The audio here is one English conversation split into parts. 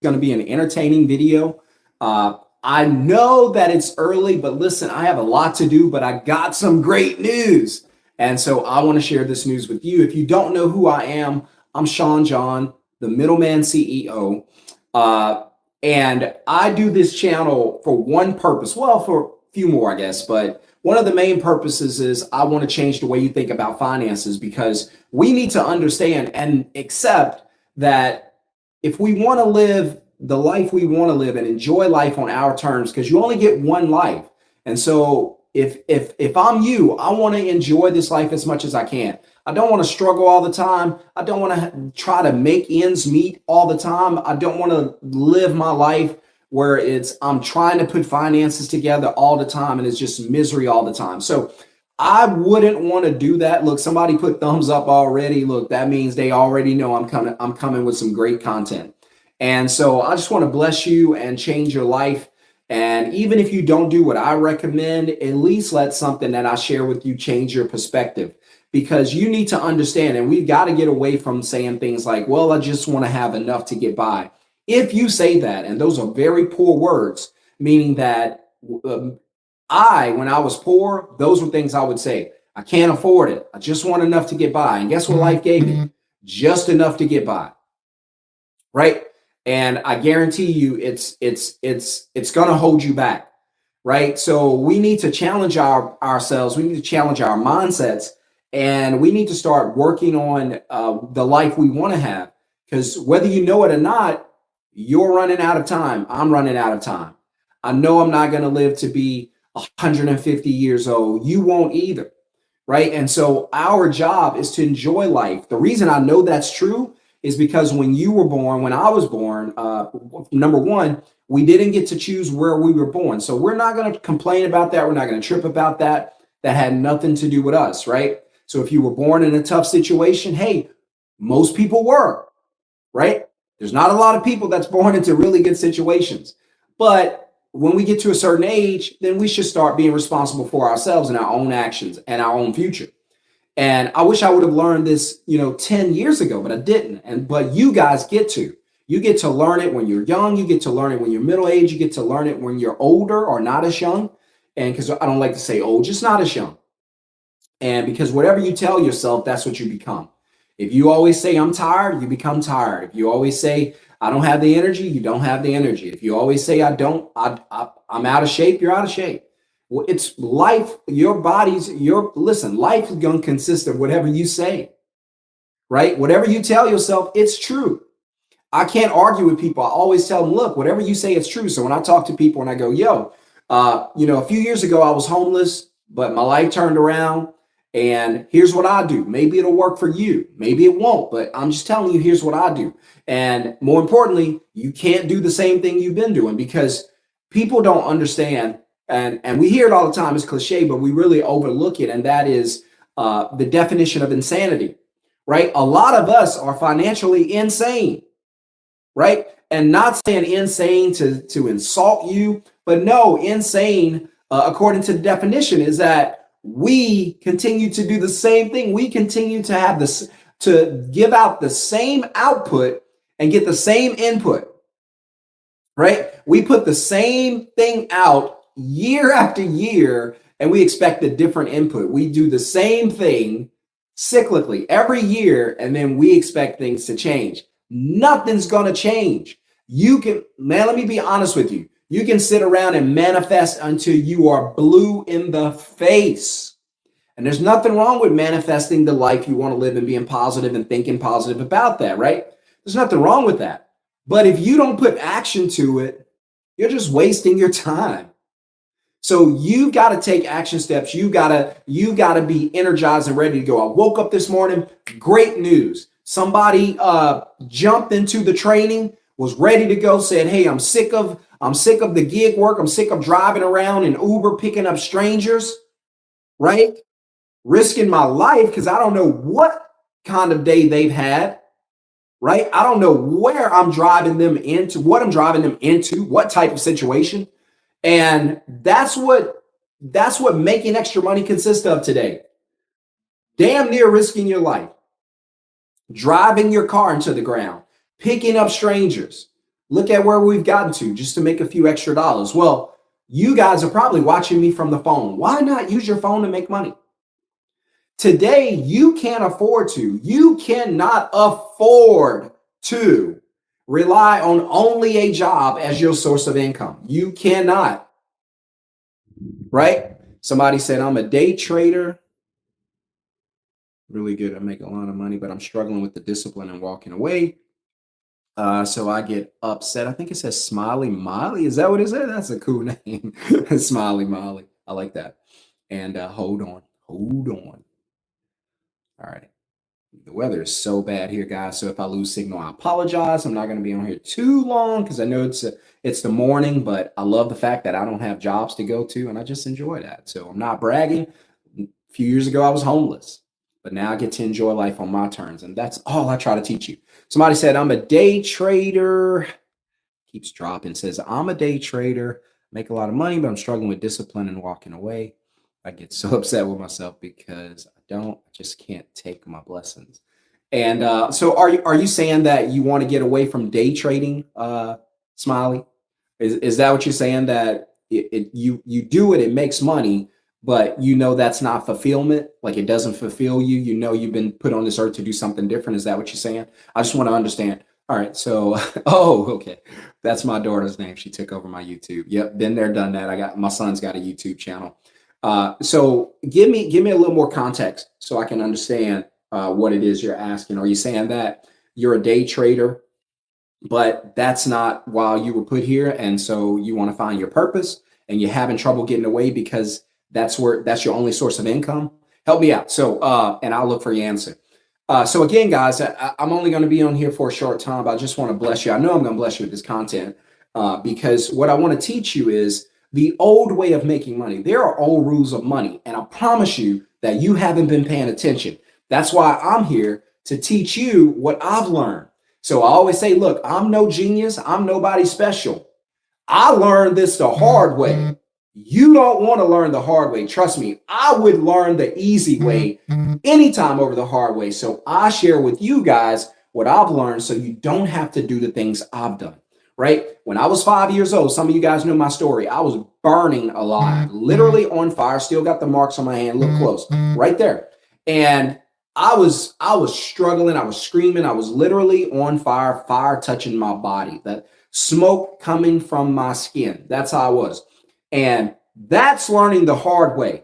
going to be an entertaining video. I know that it's early, but listen, I have a lot to do, but I got some great news. And so I want to share this news with you. If you don't know who I am, I'm Shon-Jhon, the Middleman CEO. And I do this channel for one purpose. Well, for a few more, I guess. But one of the main purposes is I want to change the way you think about finances, because we need to understand and accept that if we want to live the life we want to live and enjoy life on our terms, because you only get one life. And so if I'm you, I want to enjoy this life as much as I can. I don't want to struggle all the time. I don't want to try to make ends meet all the time. I don't want to live my life where I'm trying to put finances together all the time and it's just misery all the time. So I wouldn't want to do that. Look, somebody put thumbs up already. Look, that means they already know I'm coming with some great content. And so I just want to bless you and change your life. And even if you don't do what I recommend, at least let something that I share with you change your perspective, because you need to understand, and we've got to get away from saying things like, well, I just want to have enough to get by. If you say that, and those are very poor words, meaning that when I was poor, those were things I would say. I can't afford it. I just want enough to get by. And guess what life gave me? Just enough to get by. Right? And I guarantee you it's going to hold you back. Right? So we need to challenge ourselves. We need to challenge our mindsets, and we need to start working on the life we want to have. Because whether you know it or not, you're running out of time. I'm running out of time. I know I'm not going to live to be 150 years old. You won't either. Right? And so our job is to enjoy life. The reason I know that's true is because when I was born, number one, we didn't get to choose where we were born. So we're not going to complain about that. We're not going to trip about that. That had nothing to do with us, right? So if you were born in a tough situation, hey, most people were, right? There's not a lot of people that's born into really good situations. But when we get to a certain age, then we should start being responsible for ourselves and our own actions and our own future. And I wish I would have learned this, 10 years ago, but I didn't. But you guys get to learn it when you're young. You get to learn it when you're middle age. You get to learn it when you're older or not as young. And because I don't like to say old, just not as young. And because whatever you tell yourself, that's what you become. If you always say I'm tired, you become tired. If you always say I don't have the energy, you don't have the energy. If you always say I'm out of shape, you're out of shape. Well, it's life. Life is going to consist of whatever you say, right? Whatever you tell yourself, it's true. I can't argue with people. I always tell them, look, whatever you say, it's true. So when I talk to people and I go, a few years ago, I was homeless, but my life turned around and here's what I do. Maybe it'll work for you. Maybe it won't, but I'm just telling you, here's what I do. And more importantly, you can't do the same thing you've been doing, because people don't understand. And we hear it all the time. It's cliche, but we really overlook it. And that is the definition of insanity, right? A lot of us are financially insane, right? And not saying insane to insult you, but no, insane, according to the definition, is that we continue to do the same thing. We continue to have this, to give out the same output and get the same input, right? We put the same thing out year after year, and we expect a different input. We do the same thing cyclically every year, and then we expect things to change. Nothing's going to change. Let me be honest with you. You can sit around and manifest until you are blue in the face. And there's nothing wrong with manifesting the life you want to live and being positive and thinking positive about that, right? There's nothing wrong with that. But if you don't put action to it, you're just wasting your time. So you've got to take action steps. You've got to be energized and ready to go. I woke up this morning, great news. Somebody jumped into the training, was ready to go, said, hey, I'm sick of the gig work. I'm sick of driving around in Uber, picking up strangers, right? Risking my life because I don't know what kind of day they've had, right? I don't know where I'm driving them into, what I'm driving them into, what type of situation. And that's what making extra money consists of today. Damn near risking your life, driving your car into the ground, picking up strangers, Look at where we've gotten to just to make a few extra dollars. Well, you guys are probably watching me from the phone. Why not use your phone to make money? Today, you can't afford to. You cannot afford to rely on only a job as your source of income. You cannot, right? Somebody said, I'm a day trader. Really good. I make a lot of money, but I'm struggling with the discipline and walking away. So I get upset. I think it says Smiley Molly. Is that what it says? That's a cool name. Smiley Molly. I like that. And hold on. Hold on. All right. The weather is so bad here, guys. So if I lose signal, I apologize. I'm not going to be on here too long because I know it's the morning, but I love the fact that I don't have jobs to go to, and I just enjoy that. So I'm not bragging. A few years ago, I was homeless, but now I get to enjoy life on my terms, and that's all I try to teach you. Somebody said, I'm a day trader. Keeps dropping. Says, I'm a day trader. Make a lot of money, but I'm struggling with discipline and walking away. I get so upset with myself because I just can't take my blessings. And so are you saying that you want to get away from day trading, Smiley? Is that what you're saying, that you do it, it makes money, but you know that's not fulfillment, like it doesn't fulfill you, you know you've been put on this earth to do something different? Is that what you're saying? I just want to understand. All right, so oh, okay. That's my daughter's name. She took over my YouTube. Yep, been there, done that. My son's got a YouTube channel. So give me a little more context so I can understand what it is you're asking. Are you saying that you're a day trader, but that's not why you were put here, and so you want to find your purpose and you're having trouble getting away because that's your only source of income? Help me out. So and I'll look for your answer. So again, guys, I'm only going to be on here for a short time, but I just want to bless you. I know I'm going to bless you with this content because what I want to teach you is the old way of making money. There are old rules of money, and I promise you that you haven't been paying attention. That's why I'm here to teach you what I've learned. So I always say, look, I'm no genius. I'm nobody special. I learned this the hard way. You don't want to learn the hard way. Trust me, I would learn the easy way anytime over the hard way. So I share with you guys what I've learned so you don't have to do the things I've done, right? When I was 5 years old, some of you guys know my story. I was burning alive, literally on fire. Still got the marks on my hand. Look close, right there. And I was struggling. I was screaming. I was literally on fire, fire touching my body, that smoke coming from my skin. That's how I was. And that's learning the hard way.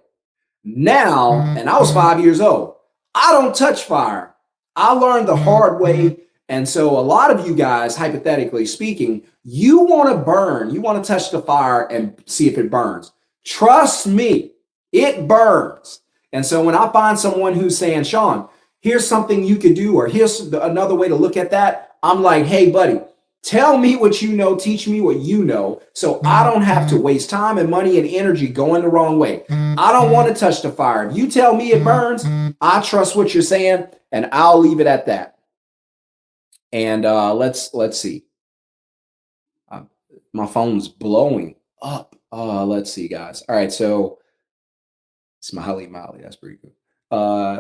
Now, and I was 5 years old, I don't touch fire. I learned the hard way. And so a lot of you guys, hypothetically speaking, you want to burn, you want to touch the fire and see if it burns. Trust me, it burns. And so when I find someone who's saying, Shon, here's something you could do, or here's another way to look at that, I'm like, hey, buddy, tell me what you know, teach me what you know, so I don't have to waste time and money and energy going the wrong way. I don't want to touch the fire. If you tell me it burns, I trust what you're saying, and I'll leave it at that. And let's see. My phone's blowing up. Let's see, guys. All right, so Smiley Molly, that's pretty cool.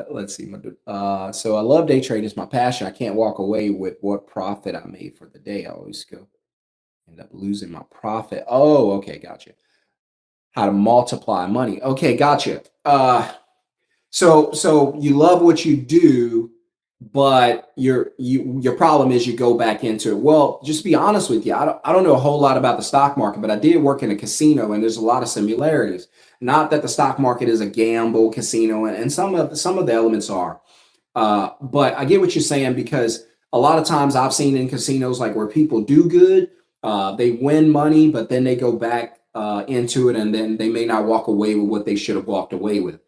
Let's see. So I love day trading. It's my passion. I can't walk away with what profit I made for the day. I always end up losing my profit. Oh, okay, gotcha. How to multiply money. Okay, gotcha. So you love what you do, but your problem is you go back into it. Well, just be honest with you. I don't know a whole lot about the stock market, but I did work in a casino, and there's a lot of similarities. Not that the stock market is a gamble casino, and some of the elements are, but I get what you're saying, because a lot of times I've seen in casinos, like, where people do good, they win money, but then they go back into it, and then they may not walk away with what they should have walked away with.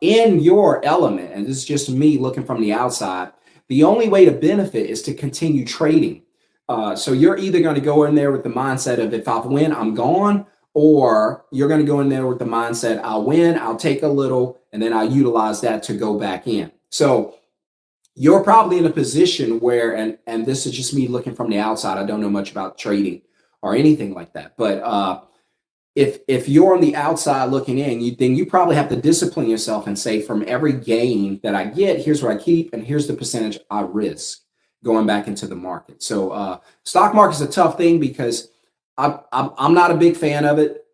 In your element, and this is just me looking from the outside, the only way to benefit is to continue trading. So you're either going to go in there with the mindset of, if I win, I'm gone, or you're going to go in there with the mindset, I'll win, I'll take a little, and then I'll utilize that to go back in. So you're probably in a position where, and this is just me looking from the outside, I don't know much about trading or anything like that, but if you're on the outside looking in, then you probably have to discipline yourself and say, from every gain that I get, here's what I keep, and here's the percentage I risk going back into the market. So stock market is a tough thing because I'm not a big fan of it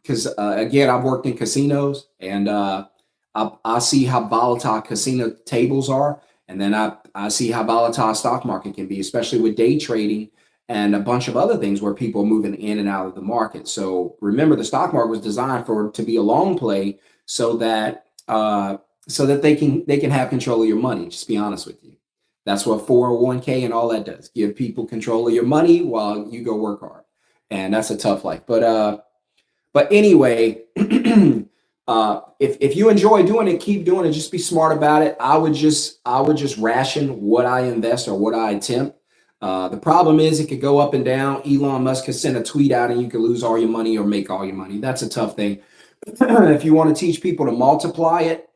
because again, I've worked in casinos and I see how volatile casino tables are. And then I see how volatile stock market can be, especially with day trading and a bunch of other things where people are moving in and out of the market. So remember, the stock market was designed to be a long play so that they can have control of your money. Just be honest with you. That's what 401k and all that does. Give people control of your money while you go work hard. And that's a tough life. But anyway, if you enjoy doing it, keep doing it. Just be smart about it. I would just ration what I invest or what I attempt. The problem is it could go up and down. Elon Musk could send a tweet out and you could lose all your money or make all your money. That's a tough thing. If you want to teach people to multiply it,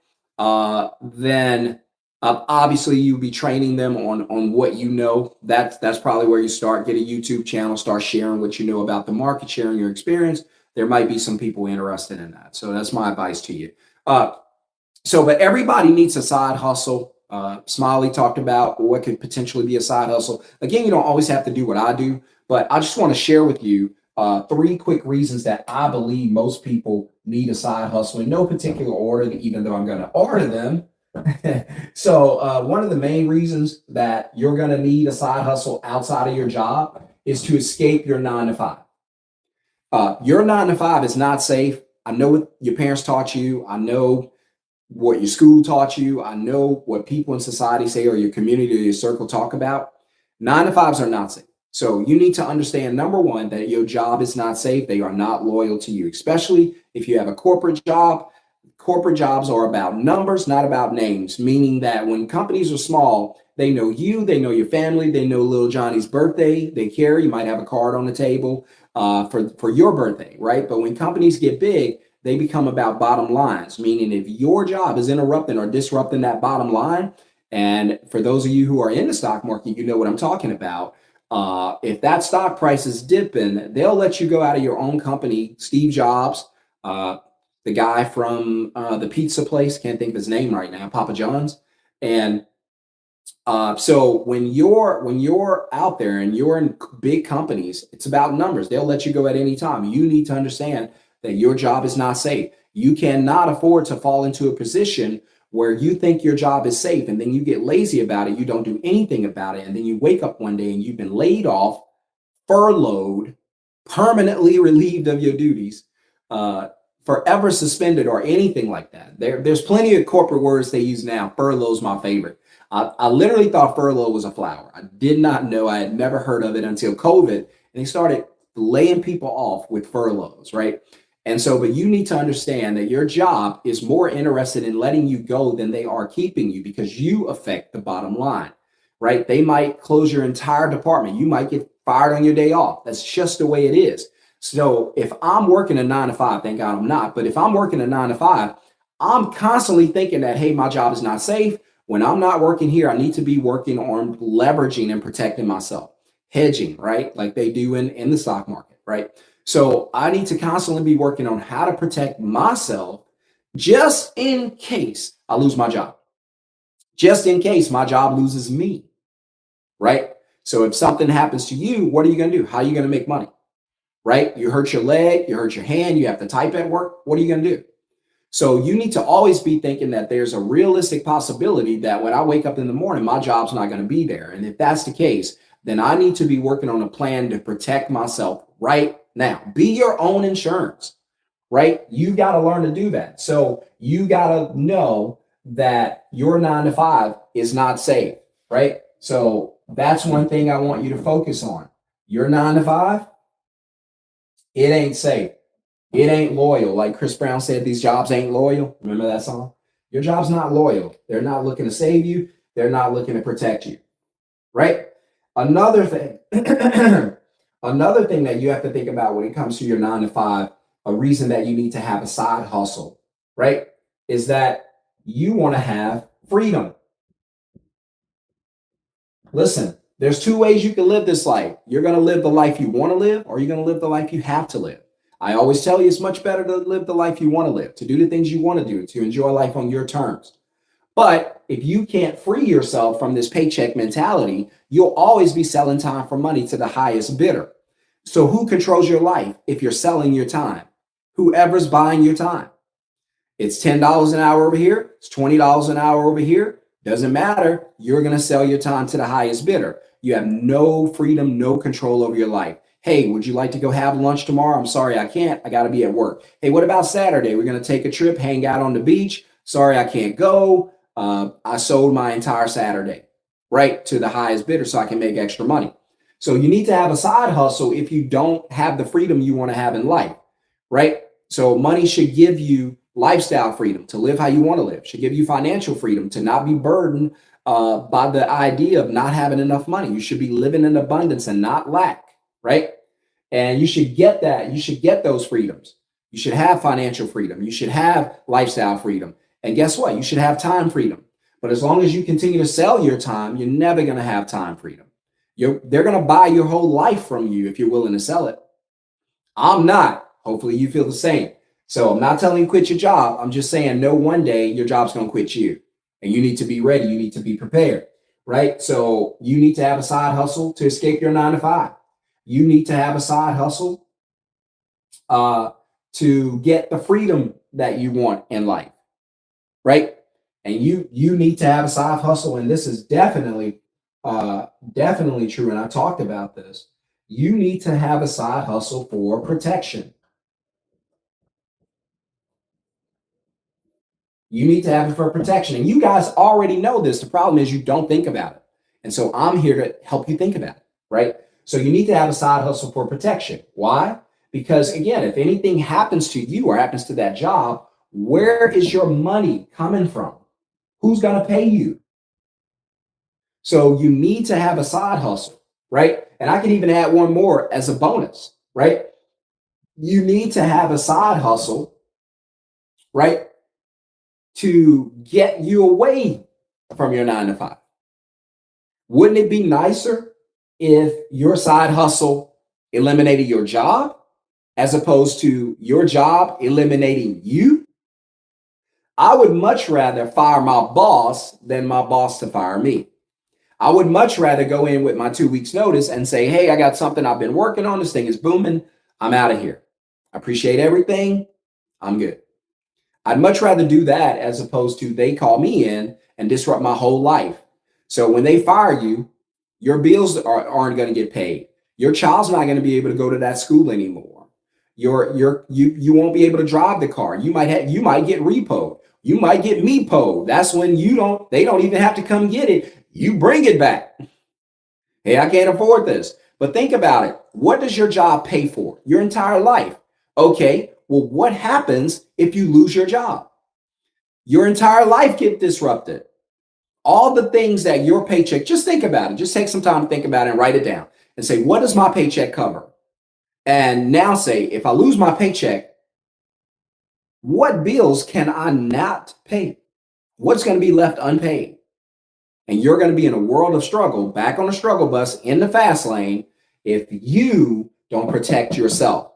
then obviously you'll be training them on what you know. That's probably where you start. Get a YouTube channel, start sharing what you know about the market, sharing your experience. There might be some people interested in that. So that's my advice to you. But everybody needs a side hustle. Smiley talked about what could potentially be a side hustle. Again, you don't always have to do what I do, but I just want to share with you 3 quick reasons that I believe most people need a side hustle in no particular order, even though I'm going to order them. So one of the main reasons that you're going to need a side hustle outside of your job is to escape your 9 to 5. Your 9 to 5 is not safe. I know what your parents taught you. I know what your school taught you. I know what people in society say or your community or your circle talk about. 9 to 5s are not safe. So you need to understand, number one, that your job is not safe. They are not loyal to you, especially if you have a corporate job. Corporate jobs are about numbers, not about names, meaning that when companies are small, they know you, they know your family, they know little Johnny's birthday, they care. You might have a card on the table for your birthday, right? But when companies get big, they become about bottom lines, meaning if your job is interrupting or disrupting that bottom line, and for those of you who are in the stock market, you know what I'm talking about. If that stock price is dipping, they'll let you go out of your own company. Steve Jobs, the guy from the pizza place, can't think of his name right now, Papa John's. And so when you're out there and you're in big companies, it's about numbers. They'll let you go at any time. You need to understand that your job is not safe. You cannot afford to fall into a position where you think your job is safe and then you get lazy about it. You don't do anything about it. And then you wake up one day and you've been laid off, furloughed, permanently relieved of your duties, forever suspended or anything like that. There's plenty of corporate words they use now. Furlough is my favorite. I literally thought furlough was a flower. I did not know. I had never heard of it until COVID. And they started laying people off with furloughs, right? And so, but you need to understand that your job is more interested in letting you go than they are keeping you because you affect the bottom line, right? They might close your entire department. You might get fired on your day off. That's just the way it is. So if I'm working a 9 to 5, thank God I'm not, but if I'm working a 9 to 5, I'm constantly thinking that, hey, my job is not safe. When I'm not working here, I need to be working on leveraging and protecting myself, hedging, right? Like they do in the stock market, right? So I need to constantly be working on how to protect myself just in case I lose my job, just in case my job loses me, right? So if something happens to you, what are you going to do? How are you going to make money, right? You hurt your leg, you hurt your hand, you have to type at work. What are you going to do? So you need to always be thinking that there's a realistic possibility that when I wake up in the morning, my job's not going to be there. And if that's the case, then I need to be working on a plan to protect myself right now. Be your own insurance, right? You got to learn to do that. So you got to know that your 9 to 5 is not safe, right? So that's one thing I want you to focus on. Your 9 to 5, it ain't safe. It ain't loyal. Like Chris Brown said, these jobs ain't loyal. Remember that song? Your job's not loyal. They're not looking to save you. They're not looking to protect you, right? Another thing, another thing that you have to think about when it comes to your 9 to 5, a reason that you need to have a side hustle, right, is that you want to have freedom. Listen, there's 2 ways you can live this life. You're going to live the life you want to live, or you're going to live the life you have to live. I always tell you it's much better to live the life you want to live, to do the things you want to do, to enjoy life on your terms. But if you can't free yourself from this paycheck mentality, you'll always be selling time for money to the highest bidder. So who controls your life if you're selling your time? Whoever's buying your time. It's $10 an hour over here. It's $20 an hour over here. Doesn't matter. You're going to sell your time to the highest bidder. You have no freedom, no control over your life. Hey, would you like to go have lunch tomorrow? I'm sorry, I can't. I got to be at work. Hey, what about Saturday? We're going to take a trip, hang out on the beach. Sorry, I can't go. I sold my entire Saturday, right, to the highest bidder so I can make extra money. So you need to have a side hustle if you don't have the freedom you want to have in life, right? So money should give you lifestyle freedom to live how you want to live, should give you financial freedom to not be burdened by the idea of not having enough money. You should be living in abundance and not lack, right? And you should get that. You should get those freedoms. You should have financial freedom. You should have lifestyle freedom. And guess what? You should have time freedom. But as long as you continue to sell your time, you're never going to have time freedom. They're going to buy your whole life from you if you're willing to sell it. I'm not. Hopefully you feel the same. So I'm not telling you quit your job. I'm just saying no, one day your job's going to quit you. And you need to be ready. You need to be prepared, right? So you need to have a side hustle to escape your 9 to 5. You need to have a side hustle to get the freedom that you want in life, right? And you need to have a side hustle. And this is definitely true. And I talked about this. You need to have a side hustle for protection. You need to have it for protection. And you guys already know this. The problem is you don't think about it. And so I'm here to help you think about it, right? So you need to have a side hustle for protection. Why? Because again, if anything happens to you or happens to that job, where is your money coming from? Who's going to pay you? So you need to have a side hustle, right? And I can even add one more as a bonus, right? You need to have a side hustle, right, to get you away from your 9 to 5. Wouldn't it be nicer if your side hustle eliminated your job as opposed to your job eliminating you? I would much rather fire my boss than my boss to fire me. I would much rather go in with my 2 weeks notice and say, hey, I got something I've been working on. This thing is booming. I'm out of here. I appreciate everything. I'm good. I'd much rather do that as opposed to they call me in and disrupt my whole life. So when they fire you, your bills aren't going to get paid. Your child's not going to be able to go to that school anymore. You won't be able to drive the car. You might get repoed. You might get me-poed. That's when they don't even have to come get it. You bring it back. Hey, I can't afford this. But think about it. What does your job pay for? Your entire life. Okay, well, what happens if you lose your job? Your entire life gets disrupted. All the things that your paycheck, just think about it. Just take some time to think about it and write it down and say, what does my paycheck cover? And now say, if I lose my paycheck, what bills can I not pay? What's going to be left unpaid? And you're going to be in a world of struggle, back on the struggle bus in the fast lane, if you don't protect yourself.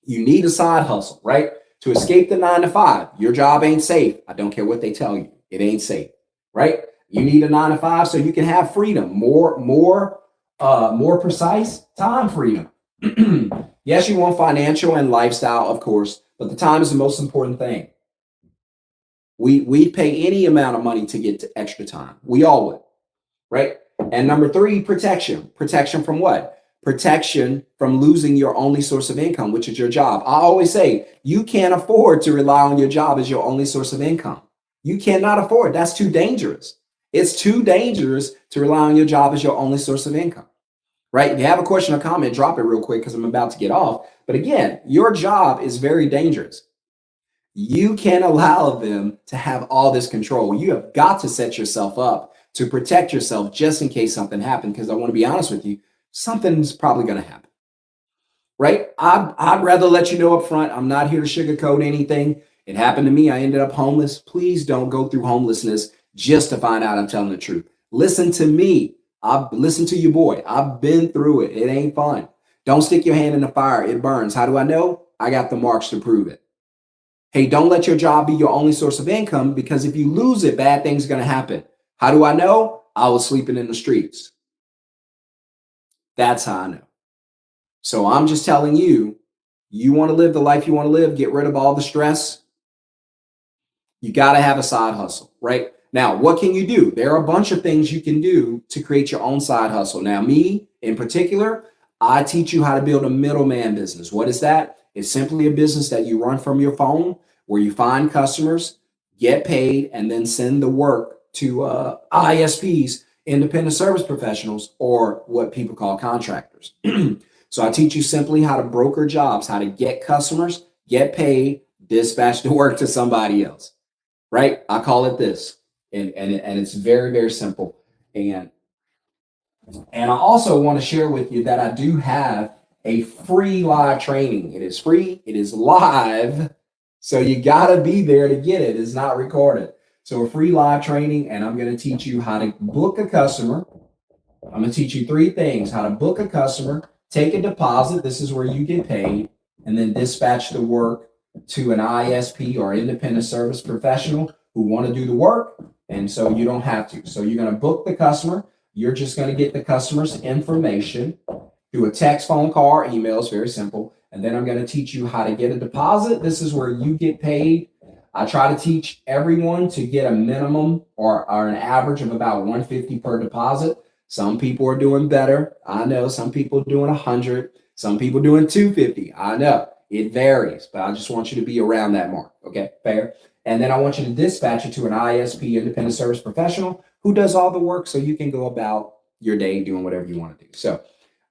You need a side hustle, right? To escape the 9 to 5. Your job ain't safe. I don't care what they tell you. It ain't safe, right? You need a 9 to 5 so you can have freedom, more precise time freedom. Yes, you want financial and lifestyle, of course, but the time is the most important thing. We pay any amount of money to get to extra time. We all would, right? And number 3, protection. Protection from what? Protection from losing your only source of income, which is your job. I always say you can't afford to rely on your job as your only source of income. You cannot afford. That's too dangerous. It's too dangerous to rely on your job as your only source of income, right? If you have a question or comment, drop it real quick because I'm about to get off. But again, your job is very dangerous. You can't allow them to have all this control. You have got to set yourself up to protect yourself just in case something happens. Because I want to be honest with you, something's probably going to happen, right? I'd rather let you know up front. I'm not here to sugarcoat anything. It happened to me. I ended up homeless. Please don't go through homelessness just to find out I'm telling the truth. Listen to me. Listen to your boy. I've been through it. It ain't fun. Don't stick your hand in the fire. It burns. How do I know? I got the marks to prove it. Hey, don't let your job be your only source of income, because if you lose it, bad things are going to happen. How do I know? I was sleeping in the streets. That's how I know. So I'm just telling you, you want to live the life you want to live, get rid of all the stress, you got to have a side hustle, right? Now, what can you do? There are a bunch of things you can do to create your own side hustle. Now, me in particular, I teach you how to build a middleman business. What is that? It's simply a business that you run from your phone, where you find customers, get paid, and then send the work to ISPs, independent service professionals, or what people call contractors. So I teach you simply how to broker jobs, how to get customers, get paid, dispatch the work to somebody else, right? I call it this. And it's very, very simple. And I also want to share with you that I do have a free live training. It is free, it is live. So you got to be there to get it. It's not recorded. So a free live training, and I'm going to teach you how to book a customer. I'm going to teach you three things: how to book a customer, take a deposit, this is where you get paid, and then dispatch the work to an ISP or independent service professional who want to do the work. And so you don't have to. So you're going to book the customer. You're just going to get the customer's information through a text, phone call, or email. It's very simple. And then I'm going to teach you how to get a deposit. This is where you get paid. I try to teach everyone to get a minimum or an average of about $150 per deposit. Some people are doing better. I know some people are doing 100. Some people doing 250. I know it varies, but I just want you to be around that mark. Okay, fair. And then I want you to dispatch it to an ISP, independent service professional, who does all the work, so you can go about your day doing whatever you want to do. So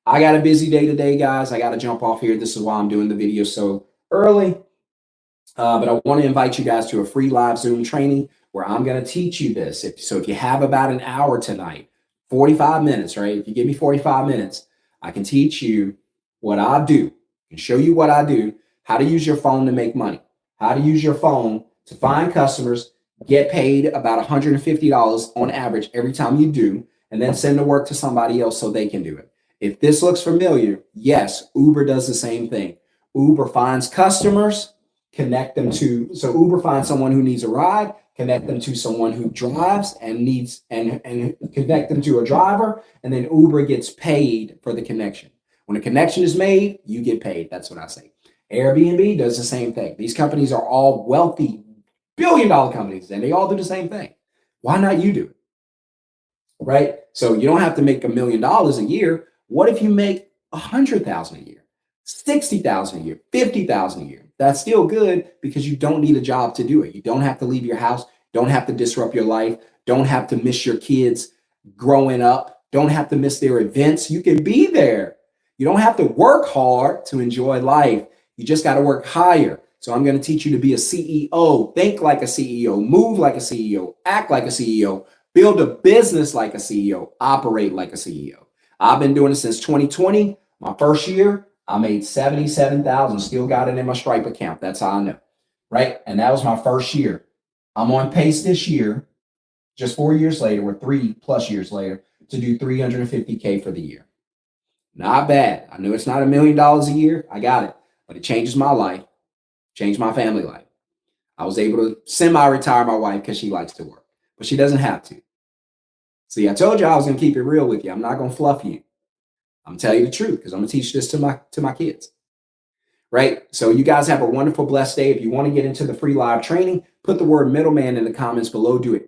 I got a busy day today, guys. I got to jump off here. This is why I'm doing the video so early. But I want to invite you guys to a free live Zoom training where I'm going to teach you this. So if you have about an hour tonight, 45 minutes, right? If you give me 45 minutes, I can teach you what I do and show you what I do, how to use your phone to make money, how to use your phone to find customers, get paid about $150 on average every time you do, and then send the work to somebody else so they can do it. If this looks familiar, yes, Uber does the same thing. Uber finds customers, connect them to, so Uber finds someone who needs a ride, connect them to someone who drives and needs, and connect them to a driver, and then Uber gets paid for the connection. When a connection is made, you get paid. That's what I say. Airbnb does the same thing. These companies are all wealthy, billion-dollar companies, and they all do the same thing. Why not you do it? Right? So you don't have to make $1 million a year. What if you make 100,000 a year, 60,000 a year, 50,000 a year? That's still good, because you don't need a job to do it. You don't have to leave your house, don't have to disrupt your life, don't have to miss your kids growing up, don't have to miss their events. You can be there. You don't have to work hard to enjoy life. You just got to work higher. So I'm going to teach you to be a CEO, think like a CEO, move like a CEO, act like a CEO, build a business like a CEO, operate like a CEO. I've been doing it since 2020, my first year. I made 77,000, still got it in my Stripe account. That's how I know, right? And that was my first year. I'm on pace this year, just 4 years later, or 3+ years later, to do 350K for the year. Not bad. I know it's not $1 million a year. I got it, but it changes my life, changed my family life. I was able to semi-retire my wife because she likes to work, but she doesn't have to. See, I told you I was going to keep it real with you. I'm not going to fluff you. I'm gonna tell you the truth, because I'm gonna teach this to my kids, right? So you guys have a wonderful, blessed day. If you want to get into the free live training, put the word middleman in the comments below. Do it